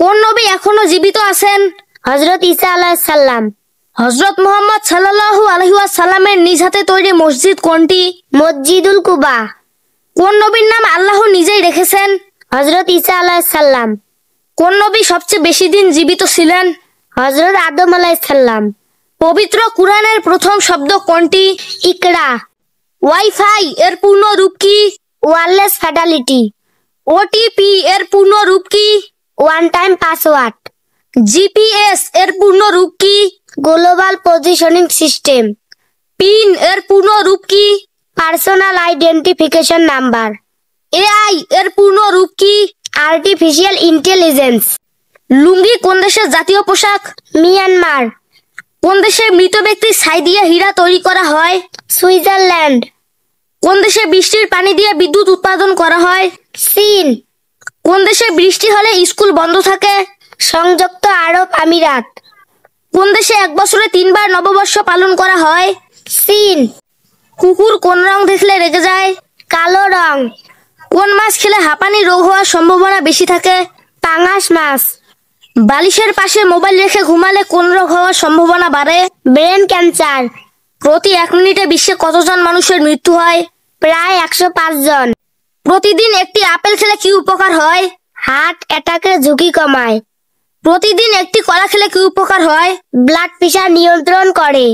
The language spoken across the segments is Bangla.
কোন নবী এখনো জীবিত আছেন? হযরত ঈসা আলাইহিস সালাম। হযরত মুহাম্মদ সাল্লাল্লাহু আলাইহি ওয়াসাল্লামের নিজ হাতে তৈরি মসজিদ কোনটি? মসজিদুল কুবা। কোন নবীর নাম আল্লাহ নিজেই রেখেছেন? হযরত ঈসা আলাইহিস সালাম। কোন নবী সবচেয়ে বেশি দিন জীবিত ছিলেন? হযরত আদম আলাইহিস সালাম। পবিত্র কুরআনের প্রথম শব্দ কোনটি? ইকরা। ওয়াইফাই এর পূর্ণ রূপ কি? Wireless fatality. ওটিপি এর পূর্ণ রূপ কি? One time password. জিপিএস এর পূর্ণ রূপ কি? Global positioning system. পিন এর পূর্ণ রূপ কি? Personal identification number. এআই এর পূর্ণ রূপ কি? Artificial intelligence. লুঙ্গি কোন দেশের জাতীয় পোশাক? মিয়ানমার। কোন দেশে মৃত ব্যক্তির ছাই দিয়ে হীরা তৈরি করা হয়? সুইজারল্যান্ড। কোন দেশে বৃষ্টির পানি দিয়ে বিদ্যুৎ উৎপাদন করা হয়? চীন। কোন দেশে বৃষ্টি হলে স্কুল বন্ধ থাকে? সংযুক্ত আরব আমিরাত। কোন দেশে এক বছরে 3 বার নববর্ষ পালন করা হয়? চীন। কুকুর কোন রং দেখলে রেগে যায়? কালো রং। কোন মাছ খেলে হাঁপানি রোগ হওয়ার সম্ভাবনা বেশি থাকে? পাঙাশ মাছ। বালিশের পাশে মোবাইল রেখে ঘুমালে কোন রোগ হওয়ার সম্ভাবনা বাড়ে? Brain cancer. প্রতি 1 মিনিটে বিশ্বে কতজন মানুষের মৃত্যু হয়? প্রায় 105 জন। প্রতিদিন একটি আপেল খেলে কি উপকার হয়? হার্ট অ্যাটাকের ঝুঁকি কমায়। প্রতিদিন একটি কলা খেলে কি উপকার হয়? ব্লাড প্রেশার নিয়ন্ত্রণ করে।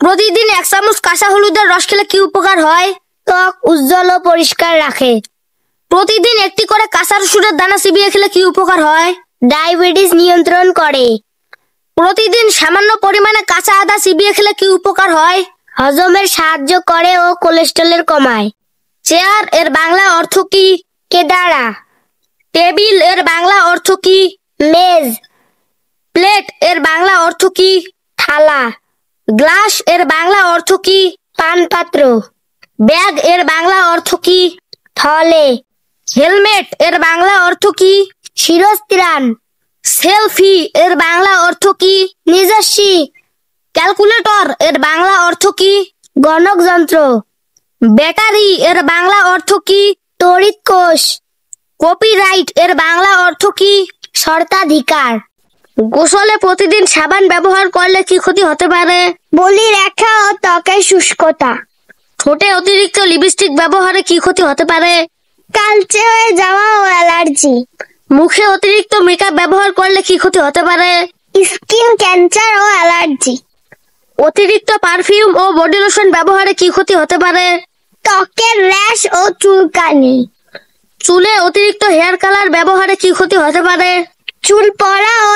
প্রতিদিন 1 চামচ কাঁচা হলুদের রস খেলে কি উপকার হয়? ত্বক উজ্জ্বল ও পরিষ্কার রাখে। প্রতিদিন একটি করে কাঁচা রসুনের দানা চিবিয়ে খেলে কি উপকার হয়? ডায়াবেটিস নিয়ন্ত্রণ করে। প্রতিদিন সামান্য পরিমাণে কাঁচা আদা চিবিয়ে খেলে কি উপকার হয়? হজমের সাহায্য করে ও কোলেস্টেরল কমায়। চেয়ার এর বাংলা অর্থ কি? কেদারা। টেবিল এর বাংলা অর্থ কি? মেজ। প্লেট এর বাংলা অর্থ কি? থালা। গ্লাস এর বাংলা অর্থ কি? পানপাত্র। ব্যাগ এর বাংলা অর্থ কি? থলে। হেলমেট এর বাংলা অর্থ কি? শিরস্ত্রাণ। সেলফি এর বাংলা অর্থ কি? নিজস্বী। ক্যালকুলেটর এর বাংলা অর্থ কি? গণক যন্ত্র। ব্যাটারি এর বাংলা অর্থ কি? তড়িৎ কোষ। কপিরাইট এর বাংলা অর্থ কি? স্বত্বাধিকার। গোসলে প্রতিদিন সাবান ব্যবহার করলে কি ক্ষতি হতে পারে? বলি রেখা ও ত্বকের শুষ্কতা। ঠোঁটে অতিরিক্ত লিপস্টিক ব্যবহারে কি ক্ষতি হতে পারে? কালচে হয়ে যাওয়া ও অ্যালার্জি। মুখে অতিরিক্ত মেকআপ ব্যবহার করলে কি ক্ষতি হতে পারে? স্কিন ক্যান্সার ও অ্যালার্জি। অতিরিক্ত পারফিউম ও বডি লোশন ব্যবহারে কি ক্ষতি হতে পারে? ত্বকের র্যাশ ও চুলকানি। চুলে অতিরিক্ত হেয়ার কালার ব্যবহারে কি ক্ষতি হতে পারে? চুল পড়া ও